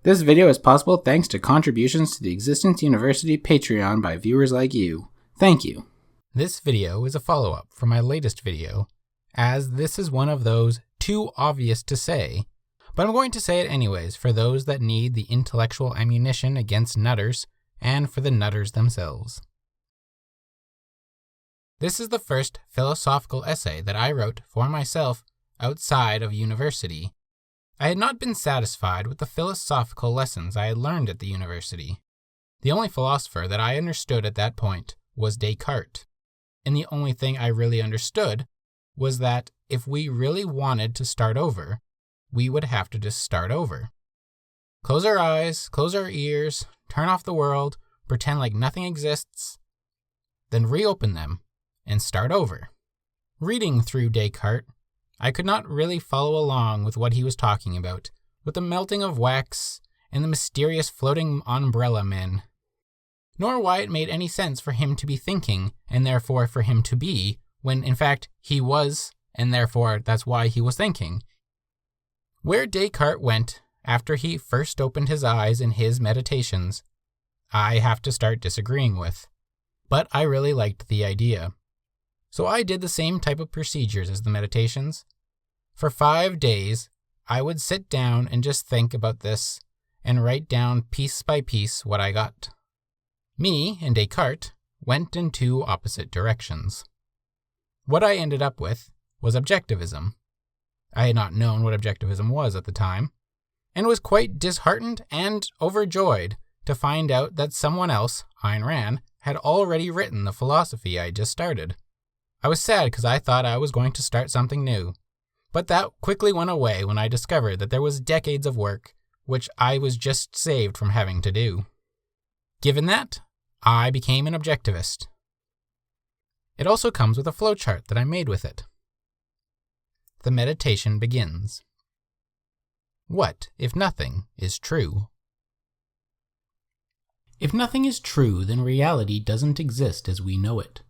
This video is possible thanks to contributions to the Existence University Patreon by viewers like you. Thank you. This video is a follow-up from my latest video, as this is one of those too obvious to say, but I'm going to say it anyways for those that need the intellectual ammunition against nutters and for the nutters themselves. This is the first philosophical essay that I wrote for myself outside of university. I had not been satisfied with the philosophical lessons I had learned at the university. The only philosopher that I understood at that point was Descartes, and the only thing I really understood was that if we really wanted to start over, we would have to just start over. Close our eyes, close our ears, turn off the world, pretend like nothing exists, then reopen them and start over. Reading through Descartes, I could not really follow along with what he was talking about, with the melting of wax and the mysterious floating umbrella men, nor why it made any sense for him to be thinking, and therefore for him to be, when in fact he was, and therefore that's why he was thinking. Where Descartes went after he first opened his eyes in his meditations, I have to start disagreeing with. But I really liked the idea. So I did the same type of procedures as the meditations. For 5 days, I would sit down and just think about this and write down piece by piece what I got. Me and Descartes went in two opposite directions. What I ended up with was objectivism. I had not known what objectivism was at the time, and was quite disheartened and overjoyed to find out that someone else, Ayn Rand, had already written the philosophy I just started. I was sad because I thought I was going to start something new, but that quickly went away when I discovered that there was decades of work which I was just saved from having to do. Given that, I became an objectivist. It also comes with a flowchart that I made with it. The meditation begins. What if nothing is true? If nothing is true, then reality doesn't exist as we know it.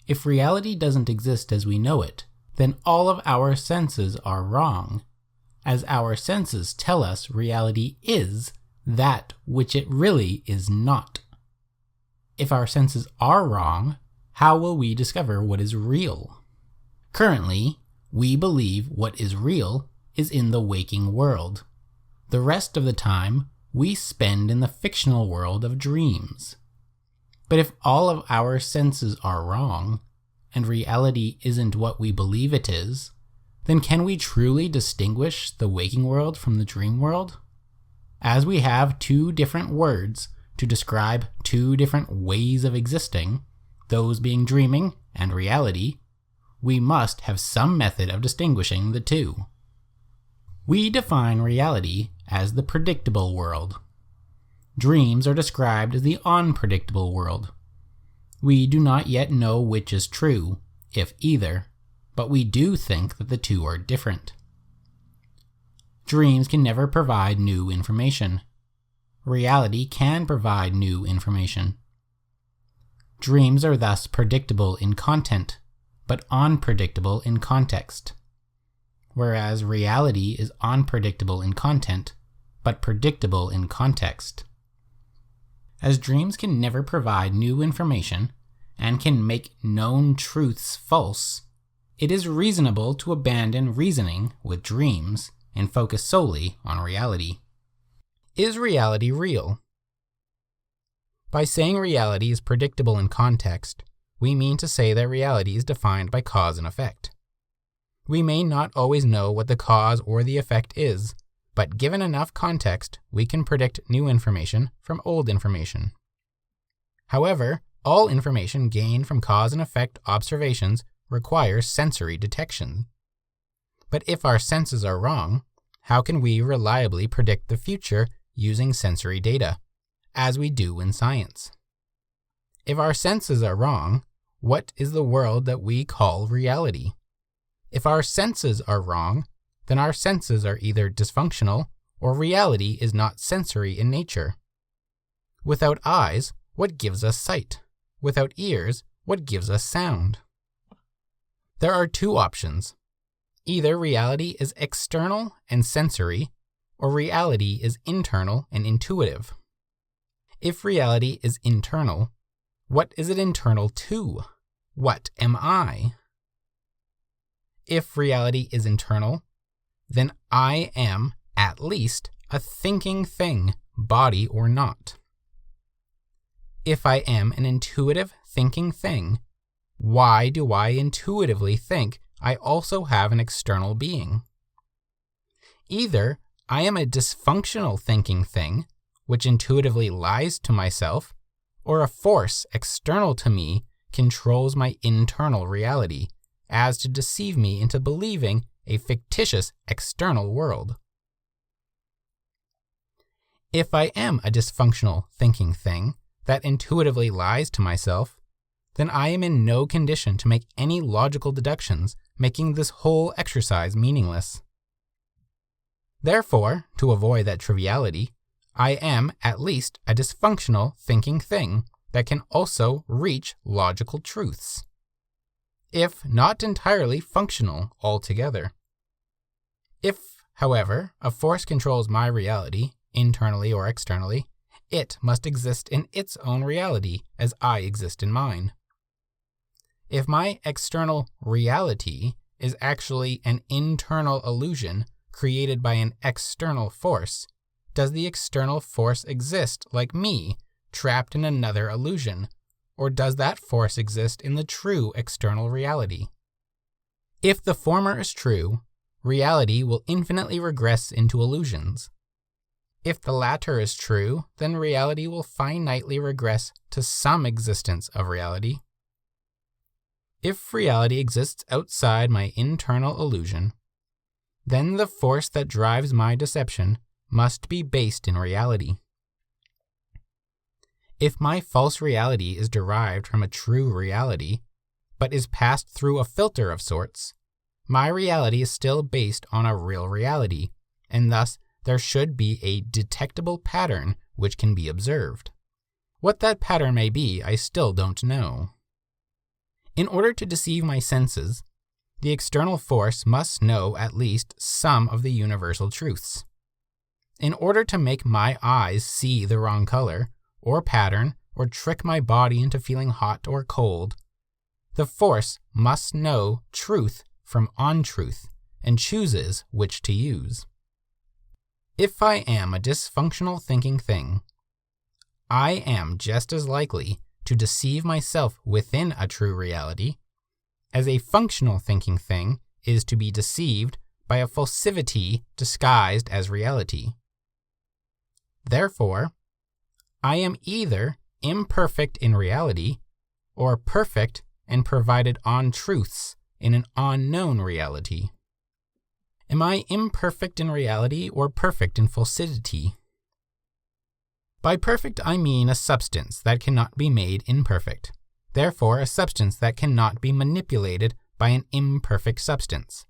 If reality doesn't exist as we know it, then all of our senses are wrong, as our senses tell us reality is that which it really is not. If our senses are wrong, how will we discover what is real? Currently, we believe what is real is in the waking world. The rest of the time, we spend in the fictional world of dreams. But if all of our senses are wrong, and reality isn't what we believe it is, then can we truly distinguish the waking world from the dream world? As we have two different words to describe two different ways of existing, those being dreaming and reality, we must have some method of distinguishing the two. We define reality as the predictable world. Dreams are described as the unpredictable world. We do not yet know which is true, if either, but we do think that the two are different. Dreams can never provide new information. Reality can provide new information. Dreams are thus predictable in content, but unpredictable in context, whereas reality is unpredictable in content, but predictable in context. As dreams can never provide new information and can make known truths false, it is reasonable to abandon reasoning with dreams and focus solely on reality. Is reality real? By saying reality is predictable in context, we mean to say that reality is defined by cause and effect. We may not always know what the cause or the effect is, but given enough context, we can predict new information from old information. However, all information gained from cause and effect observations requires sensory detection. But if our senses are wrong, how can we reliably predict the future using sensory data, as we do in science? If our senses are wrong, what is the world that we call reality? If our senses are wrong, then our senses are either dysfunctional or reality is not sensory in nature. Without eyes, what gives us sight? Without ears, what gives us sound? There are two options. Either reality is external and sensory, or reality is internal and intuitive. If reality is internal, what is it internal to? What am I? If reality is internal, then I am, at least, a thinking thing, body or not. If I am an intuitive thinking thing, why do I intuitively think I also have an external being? Either I am a dysfunctional thinking thing, which intuitively lies to myself, or a force external to me controls my internal reality, as to deceive me into believing a fictitious external world. If I am a dysfunctional thinking thing that intuitively lies to myself, then I am in no condition to make any logical deductions, making this whole exercise meaningless. Therefore, to avoid that triviality, I am at least a dysfunctional thinking thing that can also reach logical truths, if not entirely functional altogether. If, however, a force controls my reality, internally or externally, it must exist in its own reality as I exist in mine. If my external reality is actually an internal illusion created by an external force, does the external force exist like me, trapped in another illusion, or does that force exist in the true external reality? If the former is true, reality will infinitely regress into illusions. If the latter is true, then reality will finitely regress to some existence of reality. If reality exists outside my internal illusion, then the force that drives my deception must be based in reality. If my false reality is derived from a true reality, but is passed through a filter of sorts, my reality is still based on a real reality, and thus there should be a detectable pattern which can be observed. What that pattern may be, I still don't know. In order to deceive my senses, the external force must know at least some of the universal truths. In order to make my eyes see the wrong color, or pattern, or trick my body into feeling hot or cold, the force must know truth from untruth and chooses which to use. If I am a dysfunctional thinking thing, I am just as likely to deceive myself within a true reality as a functional thinking thing is to be deceived by a falsivity disguised as reality. Therefore, I am either imperfect in reality or perfect and provided untruths in an unknown reality. Am I imperfect in reality or perfect in falsity? By perfect I mean a substance that cannot be made imperfect, therefore a substance that cannot be manipulated by an imperfect substance.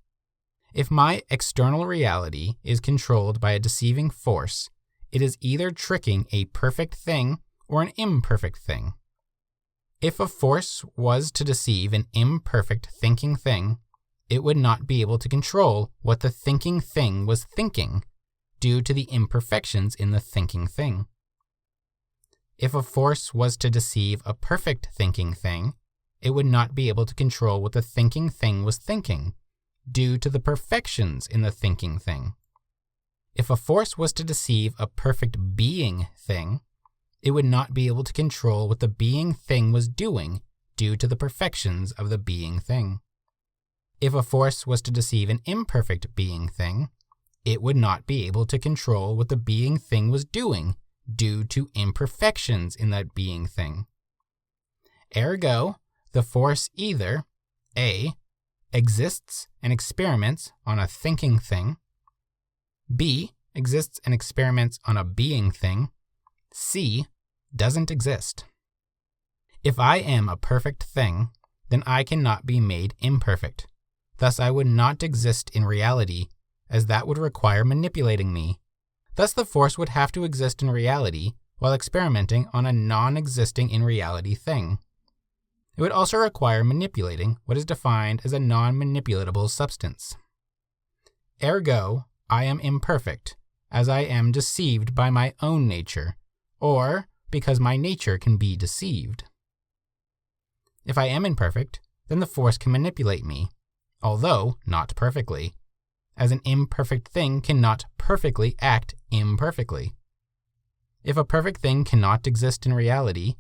If my external reality is controlled by a deceiving force, it is either tricking a perfect thing or an imperfect thing. If a force was to deceive an imperfect thinking thing, it would not be able to control what the thinking thing was thinking, due to the imperfections in the thinking thing. If a force was to deceive a perfect thinking thing, it would not be able to control what the thinking thing was thinking, due to the perfections in the thinking thing. If a force was to deceive a perfect being thing, it would not be able to control what the being thing was doing, due to the perfections of the being thing. If a force was to deceive an imperfect being thing, it would not be able to control what the being thing was doing, due to imperfections in that being thing. Ergo, the force either A. exists and experiments on a thinking thing, B. exists and experiments on a being thing, C. doesn't exist. If I am a perfect thing, then I cannot be made imperfect. Thus I would not exist in reality, as that would require manipulating me. Thus the force would have to exist in reality while experimenting on a non-existing in reality thing. It would also require manipulating what is defined as a non-manipulatable substance. Ergo, I am imperfect, as I am deceived by my own nature, or because my nature can be deceived. If I am imperfect, then the force can manipulate me, although not perfectly, as an imperfect thing cannot perfectly act imperfectly. If a perfect thing cannot exist in reality,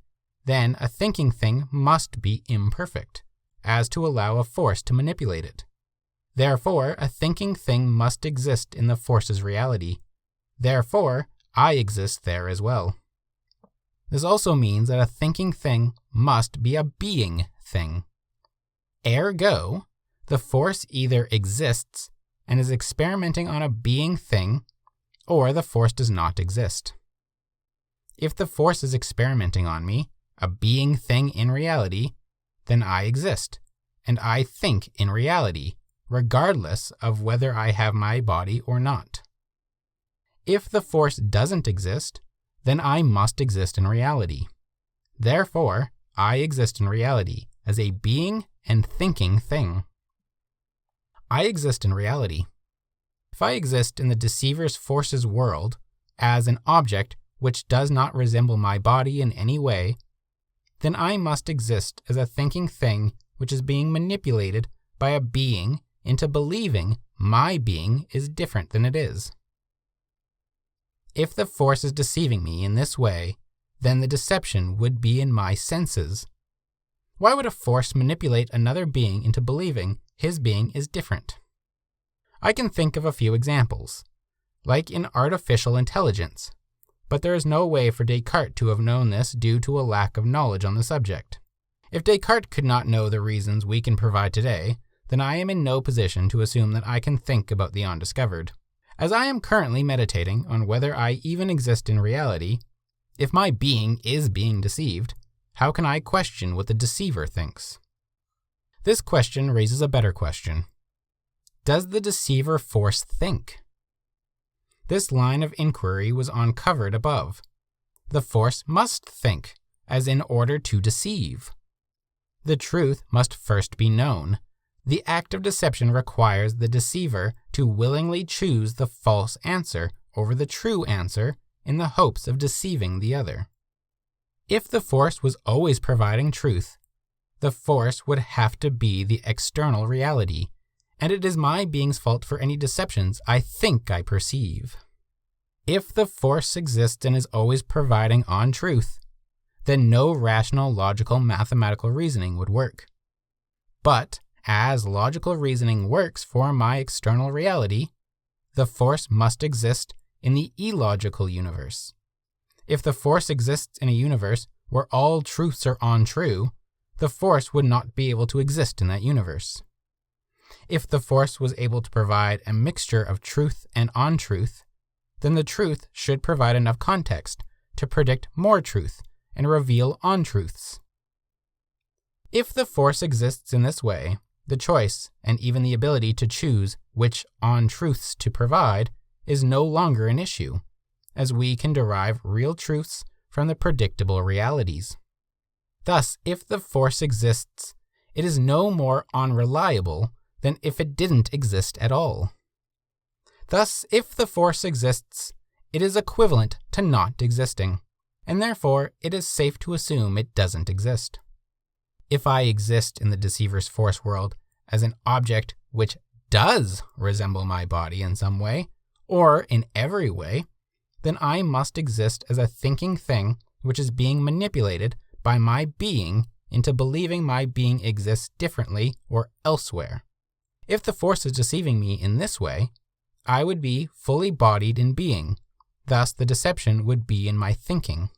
then a thinking thing must be imperfect, as to allow a force to manipulate it. Therefore, a thinking thing must exist in the force's reality. Therefore, I exist there as well. This also means that a thinking thing must be a being thing. Ergo, the force either exists and is experimenting on a being thing, or the force does not exist. If the force is experimenting on me, a being thing in reality, then I exist, and I think in reality, regardless of whether I have my body or not. If the force doesn't exist, then I must exist in reality. Therefore, I exist in reality as a being and thinking thing. I exist in reality. If I exist in the deceiver's force's world as an object which does not resemble my body in any way, then I must exist as a thinking thing which is being manipulated by a being into believing my being is different than it is. If the force is deceiving me in this way, then the deception would be in my senses. Why would a force manipulate another being into believing his being is different? I can think of a few examples, like in artificial intelligence, but there is no way for Descartes to have known this due to a lack of knowledge on the subject. If Descartes could not know the reasons we can provide today, then I am in no position to assume that I can think about the undiscovered. As I am currently meditating on whether I even exist in reality, if my being is being deceived, how can I question what the deceiver thinks? This question raises a better question. Does the deceiver force think? This line of inquiry was uncovered above. The force must think, as in order to deceive. The truth must first be known. The act of deception requires the deceiver to willingly choose the false answer over the true answer in the hopes of deceiving the other. If the force was always providing truth, the force would have to be the external reality, and it is my being's fault for any deceptions I think I perceive. If the force exists and is always providing on truth, then no rational, logical, mathematical reasoning would work. But as logical reasoning works for my external reality, the force must exist in the illogical universe. If the force exists in a universe where all truths are untrue, the force would not be able to exist in that universe. If the force was able to provide a mixture of truth and untruth, then the truth should provide enough context to predict more truth and reveal untruths. If the force exists in this way, the choice, and even the ability to choose which untruths to provide, is no longer an issue, as we can derive real truths from the predictable realities. Thus, if the force exists, it is no more unreliable than if it didn't exist at all. Thus, if the force exists, it is equivalent to not existing, and therefore it is safe to assume it doesn't exist. If I exist in the deceiver's force world as an object which does resemble my body in some way, or in every way, then I must exist as a thinking thing which is being manipulated by my being into believing my being exists differently or elsewhere. If the force is deceiving me in this way, I would be fully bodied in being, thus the deception would be in my thinking.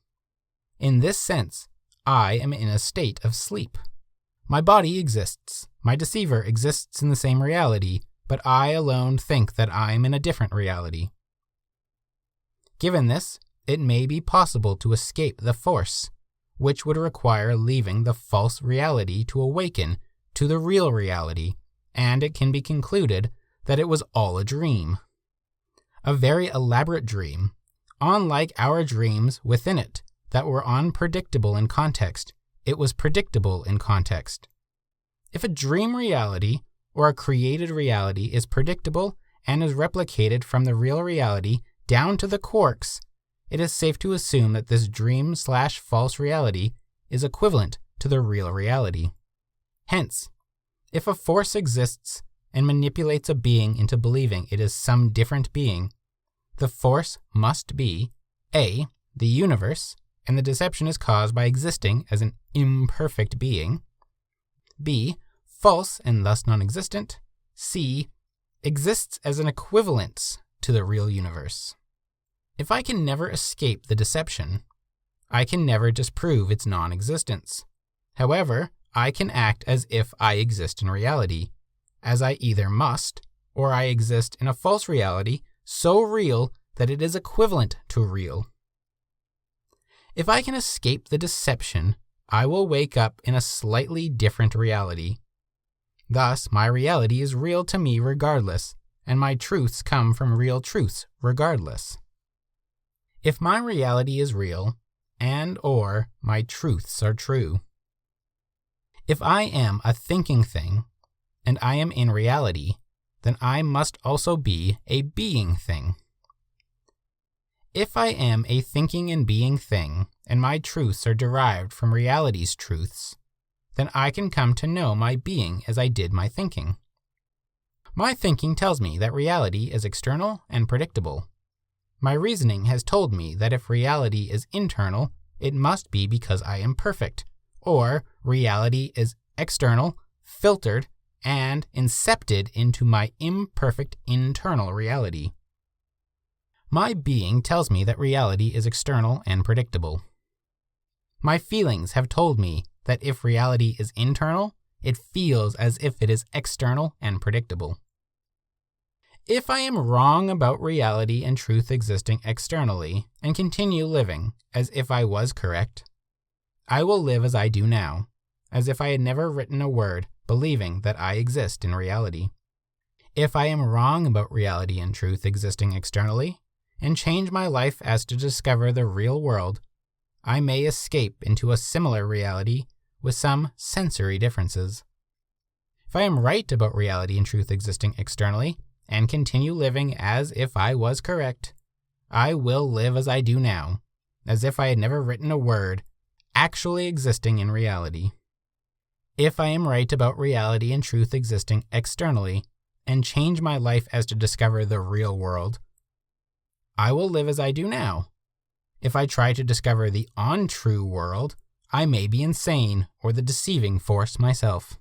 In this sense, I am in a state of sleep. My body exists, my deceiver exists in the same reality, but I alone think that I am in a different reality. Given this, it may be possible to escape the force, which would require leaving the false reality to awaken to the real reality, and it can be concluded that it was all a dream. A very elaborate dream, unlike our dreams within it that were unpredictable in context. It was predictable in context. If a dream reality or a created reality is predictable and is replicated from the real reality, down to the quarks, it is safe to assume that this dream/false reality is equivalent to the real reality. Hence, if a force exists and manipulates a being into believing it is some different being, the force must be A, the universe, and the deception is caused by existing as an imperfect being, B, false and thus non-existent, C, exists as an equivalence to the real universe. If I can never escape the deception, I can never disprove its non-existence. However, I can act as if I exist in reality, as I either must, or I exist in a false reality so real that it is equivalent to real. If I can escape the deception, I will wake up in a slightly different reality. Thus, my reality is real to me regardless, and my truths come from real truths regardless. If my reality is real, and/or my truths are true. If I am a thinking thing, and I am in reality, then I must also be a being thing. If I am a thinking and being thing, and my truths are derived from reality's truths, then I can come to know my being as I did my thinking. My thinking tells me that reality is external and predictable. My reasoning has told me that if reality is internal, it must be because I am perfect, or reality is external, filtered, and incepted into my imperfect internal reality. My being tells me that reality is external and predictable. My feelings have told me that if reality is internal, it feels as if it is external and predictable. If I am wrong about reality and truth existing externally and continue living as if I was correct, I will live as I do now, as if I had never written a word, believing that I exist in reality. If I am wrong about reality and truth existing externally, and change my life as to discover the real world, I may escape into a similar reality with some sensory differences. If I am right about reality and truth existing externally, and continue living as if I was correct, I will live as I do now, as if I had never written a word, actually existing in reality. If I am right about reality and truth existing externally, and change my life as to discover the real world, I will live as I do now. If I try to discover the untrue world, I may be insane or the deceiving force myself.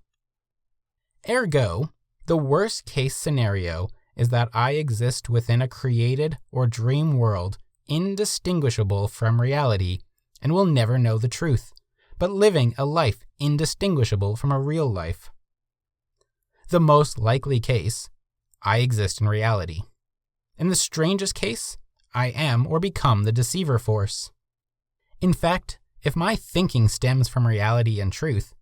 Ergo, the worst case scenario is that I exist within a created or dream world indistinguishable from reality and will never know the truth, but living a life indistinguishable from a real life. The most likely case, I exist in reality. In the strangest case, I am or become the deceiver force. In fact, if my thinking stems from reality and truth,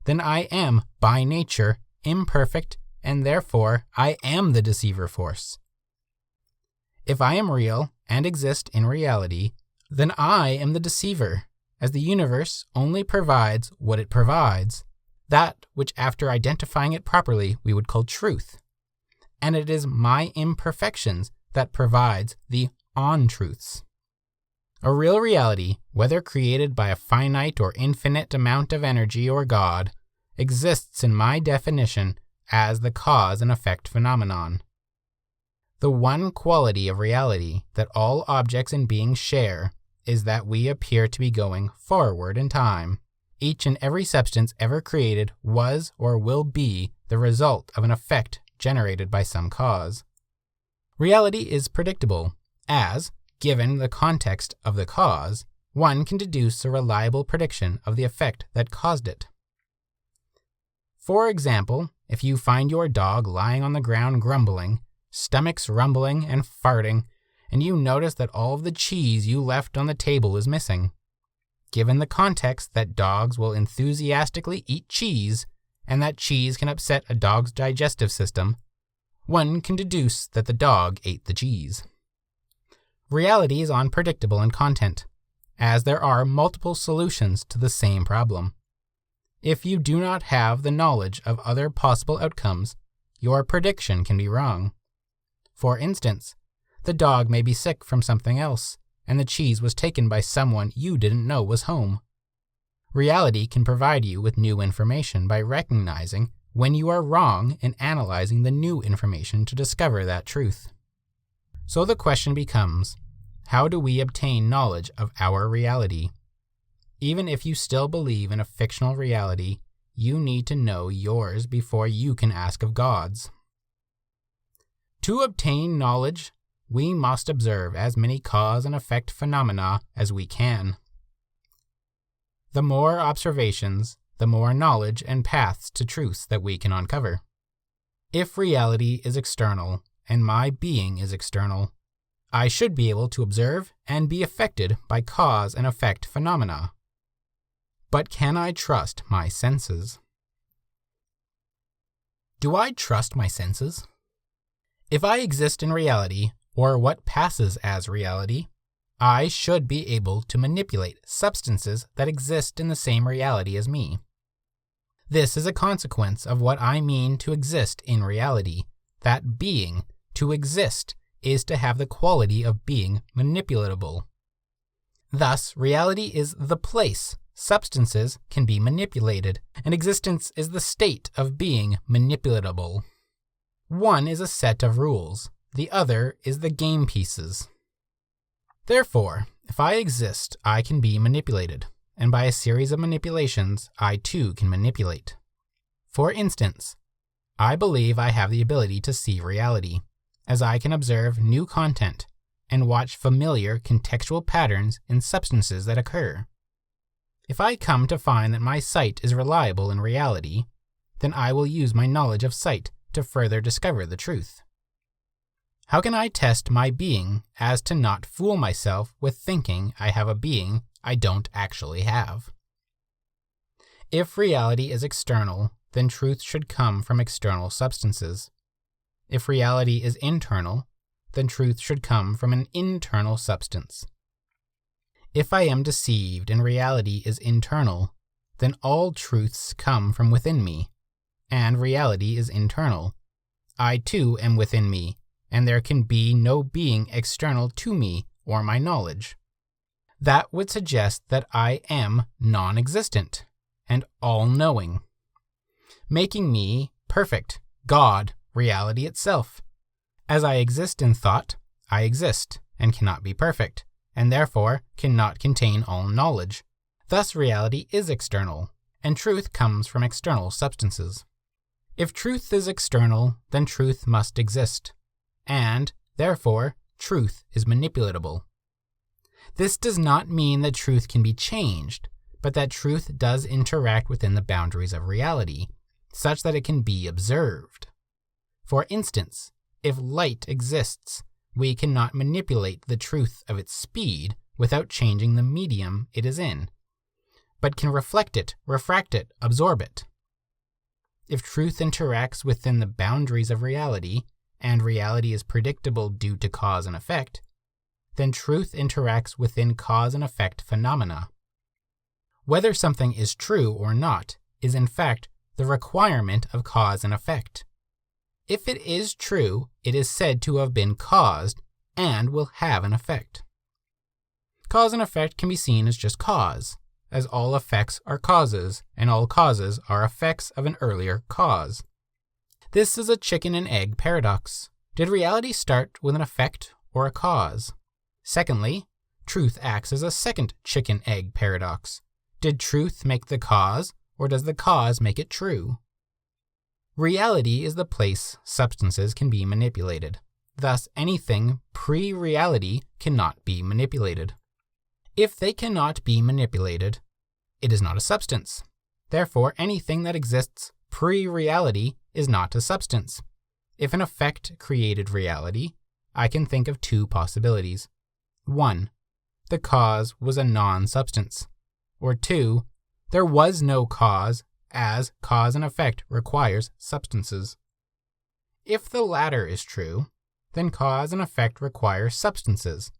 then I am, by nature, imperfect, and therefore I am the deceiver force. If I am real and exist in reality, then I am the deceiver, as the universe only provides what it provides, that which after identifying it properly we would call truth. And it is my imperfections that provides the untruths. A real reality, whether created by a finite or infinite amount of energy or God, exists in my definition as the cause and effect phenomenon. The one quality of reality that all objects and beings share is that we appear to be going forward in time. Each and every substance ever created was or will be the result of an effect generated by some cause. Reality is predictable, as, given the context of the cause, one can deduce a reliable prediction of the effect that caused it. For example, if you find your dog lying on the ground grumbling, stomachs rumbling and farting, and you notice that all of the cheese you left on the table is missing. Given the context that dogs will enthusiastically eat cheese, and that cheese can upset a dog's digestive system, one can deduce that the dog ate the cheese. Reality is unpredictable in content, as there are multiple solutions to the same problem. If you do not have the knowledge of other possible outcomes, your prediction can be wrong. For instance, The dog may be sick from something else, and the cheese was taken by someone you didn't know was home. Reality can provide you with new information by recognizing when you are wrong and analyzing the new information to discover that truth. So the question becomes, how do we obtain knowledge of our reality? Even if you still believe in a fictional reality, you need to know yours before you can ask of God's. To obtain knowledge, we must observe as many cause and effect phenomena as we can. The more observations, the more knowledge and paths to truths that we can uncover. If reality is external and my being is external, I should be able to observe and be affected by cause and effect phenomena. But can I trust my senses? Do I trust my senses? If I exist in reality, or what passes as reality, I should be able to manipulate substances that exist in the same reality as me. This is a consequence of what I mean to exist in reality, that being, to exist, is to have the quality of being manipulatable. Thus, reality is the place substances can be manipulated, and existence is the state of being manipulatable. One is a set of rules, the other is the game pieces. Therefore, if I exist, I can be manipulated, and by a series of manipulations, I too can manipulate. For instance, I believe I have the ability to see reality, as I can observe new content and watch familiar contextual patterns in substances that occur. If I come to find that my sight is reliable in reality, then I will use my knowledge of sight to further discover the truth. How can I test my being as to not fool myself with thinking I have a being I don't actually have? If reality is external, then truth should come from external substances. If reality is internal, then truth should come from an internal substance. If I am deceived and reality is internal, then all truths come from within me, and reality is internal. I too am within me, and there can be no being external to me or my knowledge. That would suggest that I am non-existent and all-knowing, making me perfect, God, reality itself. As I exist in thought, I exist and cannot be perfect, and therefore cannot contain all knowledge. Thus reality is external, and truth comes from external substances. If truth is external, then truth must exist, and, therefore, truth is manipulatable. This does not mean that truth can be changed, but that truth does interact within the boundaries of reality, such that it can be observed. For instance, if light exists, we cannot manipulate the truth of its speed without changing the medium it is in, but can reflect it, refract it, absorb it. If truth interacts within the boundaries of reality, and reality is predictable due to cause and effect, then truth interacts within cause and effect phenomena. Whether something is true or not is in fact the requirement of cause and effect. If it is true, it is said to have been caused and will have an effect. Cause and effect can be seen as just cause, as all effects are causes, and all causes are effects of an earlier cause. This is a chicken and egg paradox. Did reality start with an effect or a cause? Secondly, truth acts as a second chicken-egg paradox. Did truth make the cause, or does the cause make it true? Reality is the place substances can be manipulated. Thus, anything pre-reality cannot be manipulated. If they cannot be manipulated, it is not a substance. Therefore, anything that exists pre-reality is not a substance. If an effect created reality, I can think of two possibilities. 1. The cause was a non-substance. Or 2. There was no cause, as cause and effect requires substances. If the latter is true, then cause and effect require substances.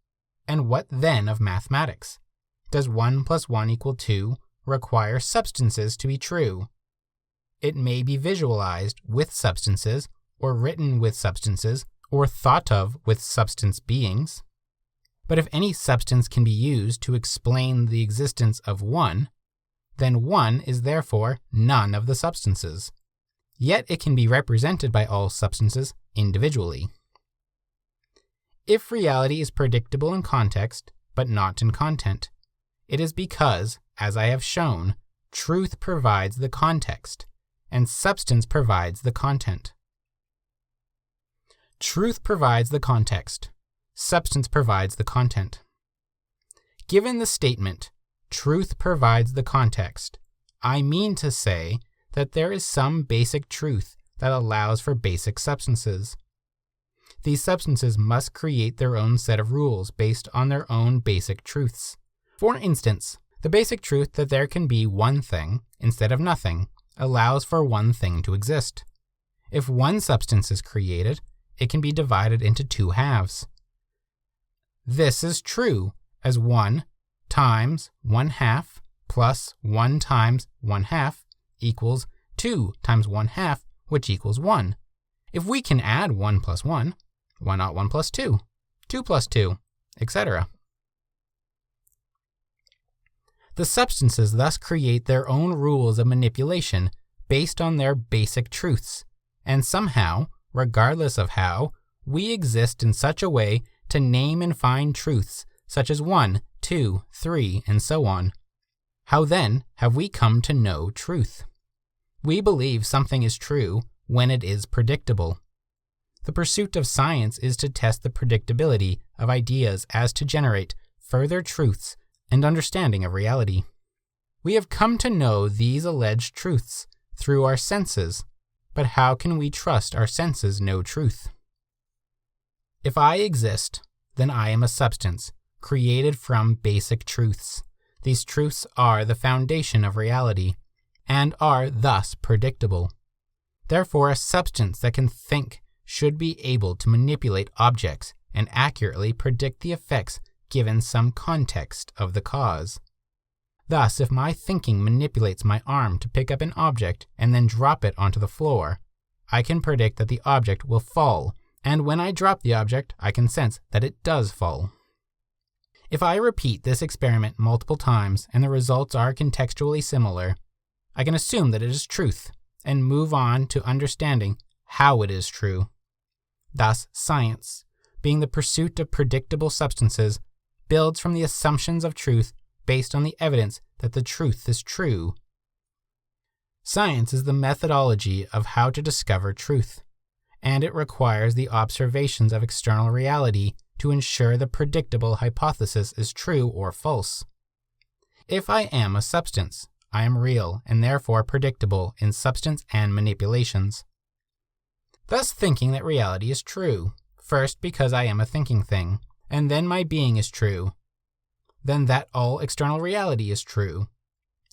And what then of mathematics? Does 1 + 1 = 2 require substances to be true? It may be visualized with substances, or written with substances, or thought of with substance beings. But if any substance can be used to explain the existence of one, then one is therefore none of the substances. Yet it can be represented by all substances individually. If reality is predictable in context, but not in content, it is because, as I have shown, truth provides the context, and substance provides the content. Truth provides the context. Substance provides the content. Given the statement, truth provides the context, I mean to say that there is some basic truth that allows for basic substances. These substances must create their own set of rules based on their own basic truths. For instance, the basic truth that there can be one thing instead of nothing allows for one thing to exist. If one substance is created, it can be divided into two halves. This is true as 1 times 1/2 plus 1 times 1/2 equals 2 times 1/2, which equals 1. If we can add 1 plus 1, why not 1 plus 2, 2 plus 2, etc.? The substances thus create their own rules of manipulation based on their basic truths, and somehow, regardless of how, we exist in such a way to name and find truths such as 1, 2, 3, and so on. How then have we come to know truth? We believe something is true when it is predictable. The pursuit of science is to test the predictability of ideas as to generate further truths and understanding of reality. We have come to know these alleged truths through our senses, but how can we trust our senses know truth? If I exist, then I am a substance, created from basic truths. These truths are the foundation of reality, and are thus predictable. Therefore, a substance that can think should be able to manipulate objects and accurately predict the effects given some context of the cause. Thus, if my thinking manipulates my arm to pick up an object and then drop it onto the floor, I can predict that the object will fall, and when I drop the object, I can sense that it does fall. If I repeat this experiment multiple times and the results are contextually similar, I can assume that it is truth and move on to understanding how it is true. Thus, science, being the pursuit of predictable substances, builds from the assumptions of truth based on the evidence that the truth is true. Science is the methodology of how to discover truth, and it requires the observations of external reality to ensure the predictable hypothesis is true or false. If I am a substance, I am real and therefore predictable in substance and manipulations. Thus thinking that reality is true, first because I am a thinking thing, and then my being is true, then that all external reality is true.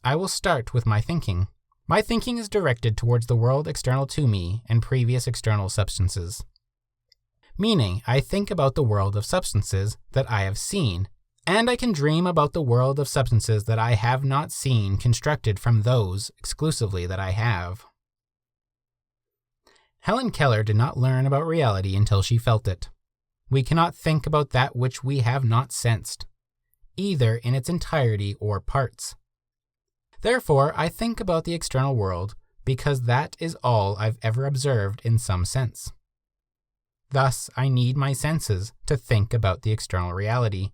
I will start with my thinking. My thinking is directed towards the world external to me and previous external substances. Meaning, I think about the world of substances that I have seen, and I can dream about the world of substances that I have not seen constructed from those exclusively that I have. Helen Keller did not learn about reality until she felt it. We cannot think about that which we have not sensed, either in its entirety or parts. Therefore, I think about the external world because that is all I've ever observed in some sense. Thus, I need my senses to think about the external reality.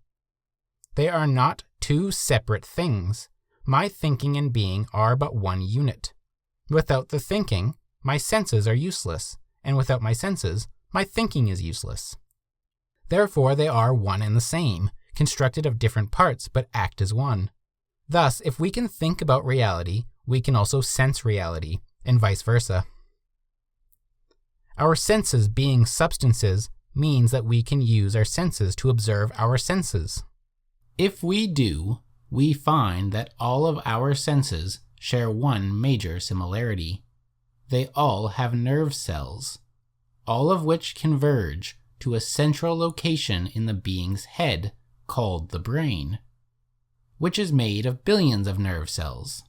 They are not two separate things. My thinking and being are but one unit. Without the thinking, my senses are useless, and without my senses, my thinking is useless. Therefore, they are one and the same, constructed of different parts but act as one. Thus, if we can think about reality, we can also sense reality, and vice versa. Our senses being substances means that we can use our senses to observe our senses. If we do, we find that all of our senses share one major similarity. They all have nerve cells, all of which converge to a central location in the being's head called the brain, which is made of billions of nerve cells.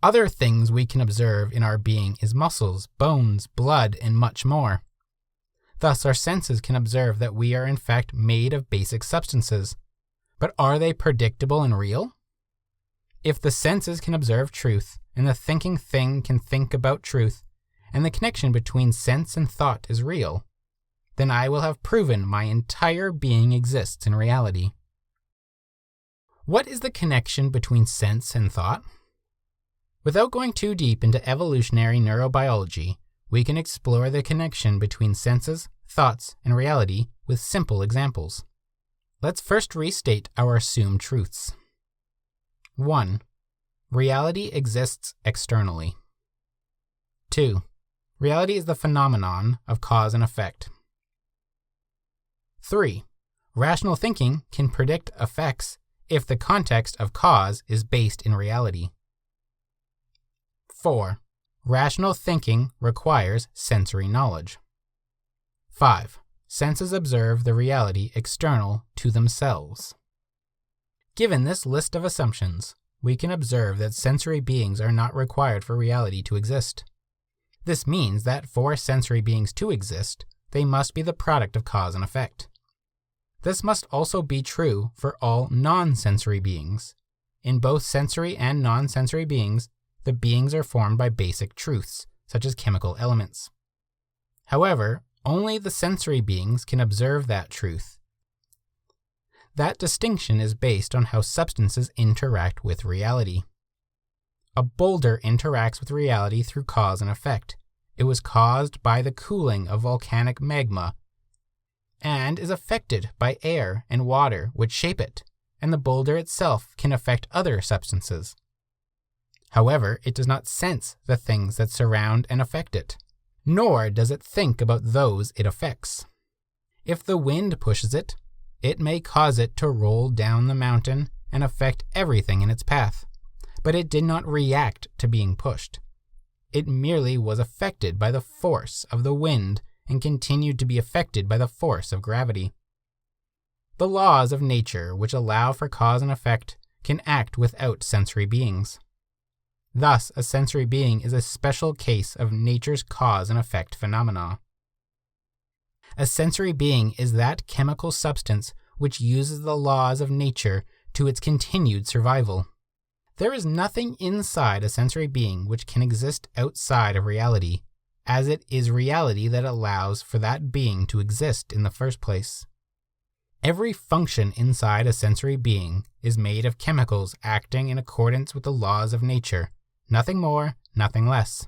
Other things we can observe in our being is muscles, bones, blood, and much more. Thus, our senses can observe that we are in fact made of basic substances. But are they predictable and real? If the senses can observe truth, and the thinking thing can think about truth, and the connection between sense and thought is real, then I will have proven my entire being exists in reality. What is the connection between sense and thought? Without going too deep into evolutionary neurobiology, we can explore the connection between senses, thoughts, and reality with simple examples. Let's first restate our assumed truths. 1. Reality exists externally. 2. Reality is the phenomenon of cause and effect. 3. Rational thinking can predict effects if the context of cause is based in reality. 4. Rational thinking requires sensory knowledge. 5. Senses observe the reality external to themselves. Given this list of assumptions, we can observe that sensory beings are not required for reality to exist. This means that for sensory beings to exist, they must be the product of cause and effect. This must also be true for all non-sensory beings. In both sensory and non-sensory beings, the beings are formed by basic truths, such as chemical elements. However, only the sensory beings can observe that truth. That distinction is based on how substances interact with reality. A boulder interacts with reality through cause and effect. It was caused by the cooling of volcanic magma and is affected by air and water which shape it, and the boulder itself can affect other substances. However, it does not sense the things that surround and affect it, nor does it think about those it affects. If the wind pushes it, it may cause it to roll down the mountain and affect everything in its path, but it did not react to being pushed. It merely was affected by the force of the wind and continued to be affected by the force of gravity. The laws of nature which allow for cause and effect can act without sensory beings. Thus, a sensory being is a special case of nature's cause and effect phenomena. A sensory being is that chemical substance which uses the laws of nature to its continued survival. There is nothing inside a sensory being which can exist outside of reality, as it is reality that allows for that being to exist in the first place. Every function inside a sensory being is made of chemicals acting in accordance with the laws of nature, nothing more, nothing less.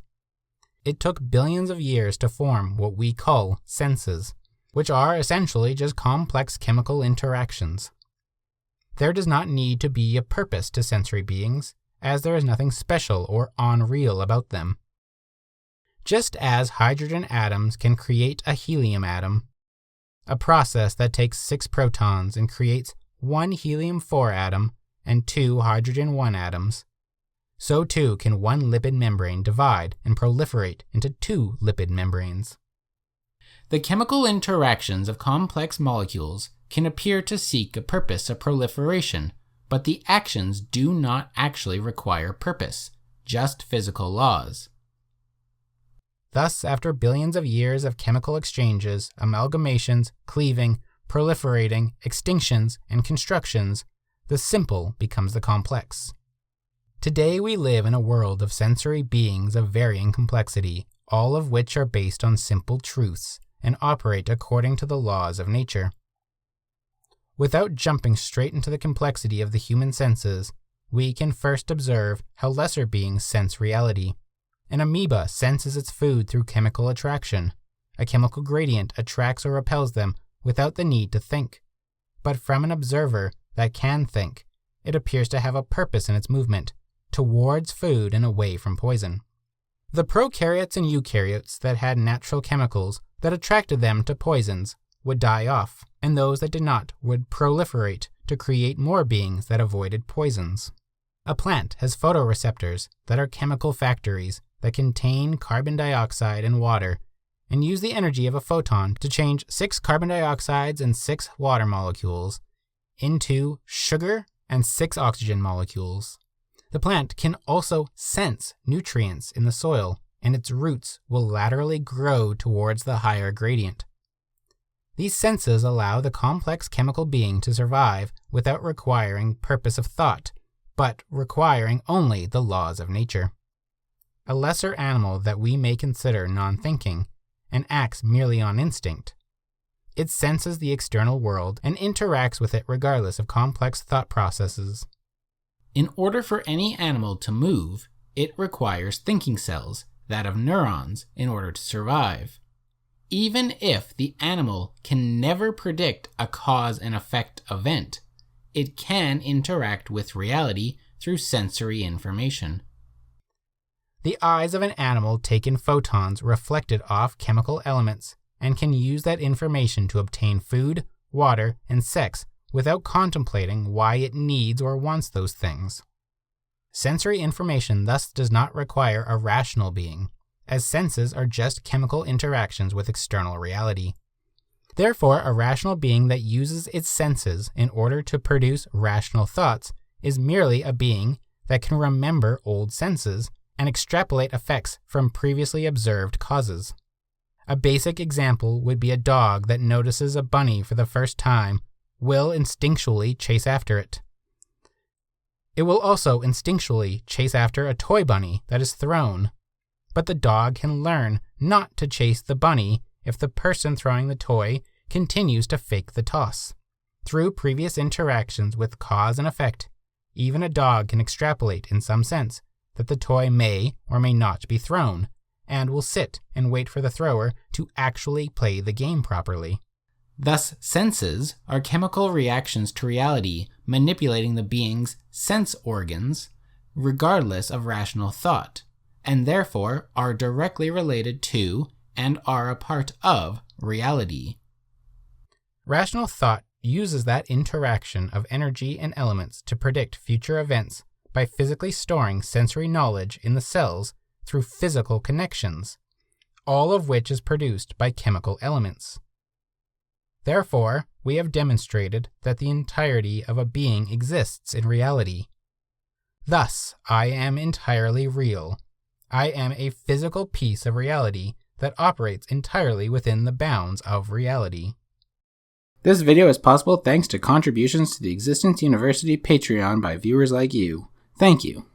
It took billions of years to form what we call senses, which are essentially just complex chemical interactions. There does not need to be a purpose to sensory beings, as there is nothing special or unreal about them. Just as hydrogen atoms can create a helium atom, a process that takes 6 protons and creates 1 helium-4 atom and 2 hydrogen-1 atoms, so too can one lipid membrane divide and proliferate into 2 lipid membranes. The chemical interactions of complex molecules can appear to seek a purpose of proliferation, but the actions do not actually require purpose, just physical laws. Thus, after billions of years of chemical exchanges, amalgamations, cleaving, proliferating, extinctions, and constructions, the simple becomes the complex. Today we live in a world of sensory beings of varying complexity, all of which are based on simple truths and operate according to the laws of nature. Without jumping straight into the complexity of the human senses, we can first observe how lesser beings sense reality. An amoeba senses its food through chemical attraction. A chemical gradient attracts or repels them without the need to think. But from an observer that can think, it appears to have a purpose in its movement, towards food and away from poison. The prokaryotes and eukaryotes that had natural chemicals that attracted them to poisons would die off, and those that did not would proliferate to create more beings that avoided poisons. A plant has photoreceptors that are chemical factories that contain carbon dioxide and water and use the energy of a photon to change 6 carbon dioxides and 6 water molecules into sugar and 6 oxygen molecules. The plant can also sense nutrients in the soil, and its roots will laterally grow towards the higher gradient. These senses allow the complex chemical being to survive without requiring purpose of thought, but requiring only the laws of nature. A lesser animal that we may consider non-thinking and acts merely on instinct. It senses the external world and interacts with it regardless of complex thought processes. In order for any animal to move, it requires thinking cells, that of neurons, in order to survive. Even if the animal can never predict a cause and effect event, it can interact with reality through sensory information. The eyes of an animal take in photons reflected off chemical elements and can use that information to obtain food, water, and sex without contemplating why it needs or wants those things. Sensory information thus does not require a rational being, as senses are just chemical interactions with external reality. Therefore, a rational being that uses its senses in order to produce rational thoughts is merely a being that can remember old senses and extrapolate effects from previously observed causes. A basic example would be a dog that notices a bunny for the first time will instinctually chase after it. It will also instinctually chase after a toy bunny that is thrown, but the dog can learn not to chase the bunny if the person throwing the toy continues to fake the toss. Through previous interactions with cause and effect, even a dog can extrapolate in some sense that the toy may or may not be thrown, and will sit and wait for the thrower to actually play the game properly. Thus, senses are chemical reactions to reality, manipulating the being's sense organs, regardless of rational thought, and therefore are directly related to and are a part of reality. Rational thought uses that interaction of energy and elements to predict future events by physically storing sensory knowledge in the cells through physical connections, all of which is produced by chemical elements. Therefore, we have demonstrated that the entirety of a being exists in reality. Thus, I am entirely real. I am a physical piece of reality that operates entirely within the bounds of reality. This video is possible thanks to contributions to the Existence University Patreon by viewers like you. Thank you.